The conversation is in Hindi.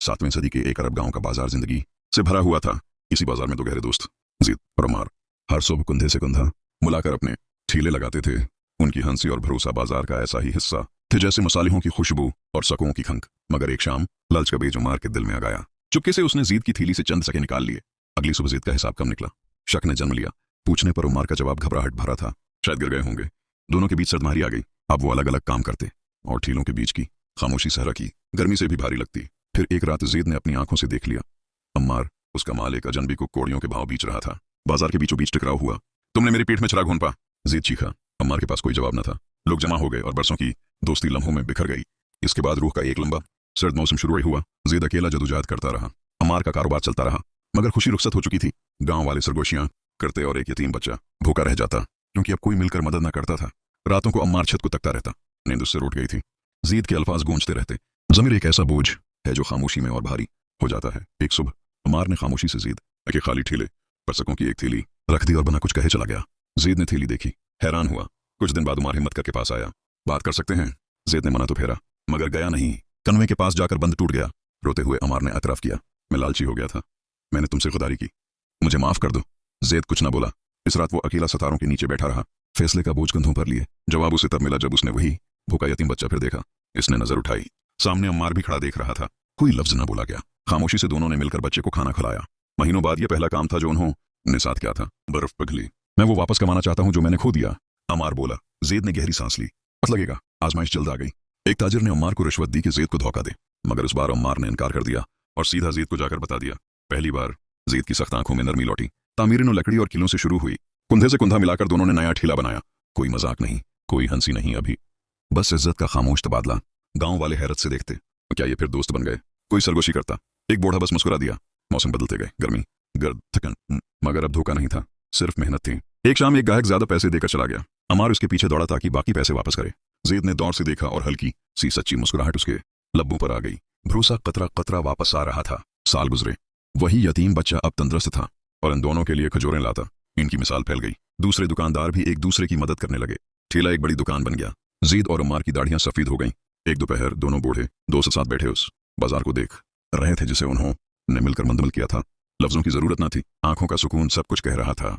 7वीं सदी के एक अरब गांव का बाजार जिंदगी से भरा हुआ था। इसी बाजार में दो गहरे दोस्त जीत और अम्मार हर सुबह कंधे से कंधा मुलाकर अपने ठीले लगाते थे। उनकी हंसी और भरोसा बाजार का ऐसा ही हिस्सा थे जैसे मसालिहों की खुशबू और सकों की खंक। मगर एक शाम लालच का बीज उमार के दिल में आ गया। चुपके से उसने जीत की थैली से चंद सके निकाल लिए। अगली सुबह जीत का हिसाब कम निकला। शक ने जन्म लिया। पूछने पर उमार का जवाब घबराहट भरा था। शायद गिर गए होंगे। दोनों के बीच सर्दमारी आ गई। अब वो अलग अलग काम करते और ठीलों के बीच की खामोशी सहरा की गर्मी से भी भारी लगती। फिर एक रात ज़ैद ने अपनी आंखों से देख लिया। अम्मार उसका माल एक अजनबी को कोड़ियों के भाव बीच रहा था। बाजार के बीचों बीच टकराव हुआ। तुमने मेरी पीठ में चिराग घोंपा, ज़ैद चीखा। अम्मार के पास कोई जवाब न था। लोग जमा हो गए और बरसों की दोस्ती लम्हों में बिखर गई। इसके बाद रूह का एक लंबा सर्द मौसम शुरू हुआ। ज़ैद अकेला जदोजहद करता रहा। अम्मार का कारोबार चलता रहा। मगर खुशी रुखसत हो चुकी थी। गांव वाले सरगोशियां करते और एक यतीम बच्चा भूखा रह जाता क्योंकि अब कोई मिलकर मदद न करता था। रातों को अम्मार छत को तकता रहता। नींद उससे रूठ गई थी। ज़ैद के अल्फाज गूंजते रहते, ज़मीर एक ऐसा बोझ है जो खामोशी में और भारी हो जाता है। एक सुबह अम्मार ने खामोशी से ज़ैद के खाली ठेले पर सकों की एक थैली रख दी और बना कुछ कहे चला गया। ज़ैद ने थैली देखी, हैरान हुआ। कुछ दिन बाद उमार हिम्मत करके पास आया। बात कर सकते हैं? ज़ैद ने मना तो फेरा मगर गया नहीं। कन्वे के पास जाकर बंद टूट गया। रोते हुए अम्मार ने एतराफ़ किया, मैं लालची हो गया था। मैंने तुमसे खुदारी की, मुझे माफ़ कर दो। ज़ैद कुछ न बोला। इस रात वो अकेला सितारों के नीचे बैठा रहा, फैसले का बोझ कंधों पर लिए। जवाब उसे तब मिला जब उसने वही भूखा यतीम बच्चा फिर देखा। इसने नजर उठाई। सामने अम्मार भी खड़ा देख रहा था। कोई लफ्ज न बोला गया। खामोशी से दोनों ने मिलकर बच्चे को खाना खिलाया। महीनों बाद यह पहला काम था जो उन्होंने साथ किया था। बर्फ पिघली। मैं वो वापस कमाना चाहता हूं जो मैंने खो दिया, अम्मार बोला। ज़ैद ने गहरी सांस ली। पत लगेगा, आजमाइश जल्द आ गई। एक ताजिर ने अम्मार को रिश्वत दी कि ज़ैद को धोखा दे, मगर इस बार अम्मार ने इनकार कर दिया और सीधा ज़ैद को जाकर बता दिया। पहली बार ज़ैद की सख्त आंखों में नरमी लौटी। तामीर लकड़ी और किलों से शुरू हुई। कुंधे से कुंधा मिलाकर दोनों ने नया ठीला बनाया। कोई मजाक नहीं, कोई हंसी नहीं, अभी बस इज्जत का खामोश तबादला। गांव वाले हैरत से देखते, क्या ये फिर दोस्त बन गए? कोई सरगोशी करता। एक बूढ़ा बस मुस्कुरा दिया। मौसम बदलते गए। गर्मी, गर्द, थकन, मगर अब धोखा नहीं था, सिर्फ मेहनत थी। एक शाम एक गाहक ज्यादा पैसे देकर चला गया। अम्मार उसके पीछे दौड़ा ताकि बाकी पैसे वापस करे। ज़ैद ने दौर से देखा और हल्की सी सच्ची मुस्कुराहट उसके लब्बों पर आ गई। भरोसा कतरा कतरा वापस आ रहा था। साल गुजरे। वही यतीम बच्चा अब तंदुरुस्त था और इन दोनों के लिए खजूरें लाता। इनकी मिसाल फैल गई। दूसरे दुकानदार भी एक दूसरे की मदद करने लगे। ठेला एक बड़ी दुकान बन गया। ज़ैद और अम्मार की दाढ़ियां सफेद हो गईं। एक दोपहर दोनों बूढ़े दोस्त साथ बैठे उस बाजार को देख रहे थे जिसे उन्होंने मिलकर मंतखब किया था। लफ्जों की जरूरत न थी, आंखों का सुकून सब कुछ कह रहा था।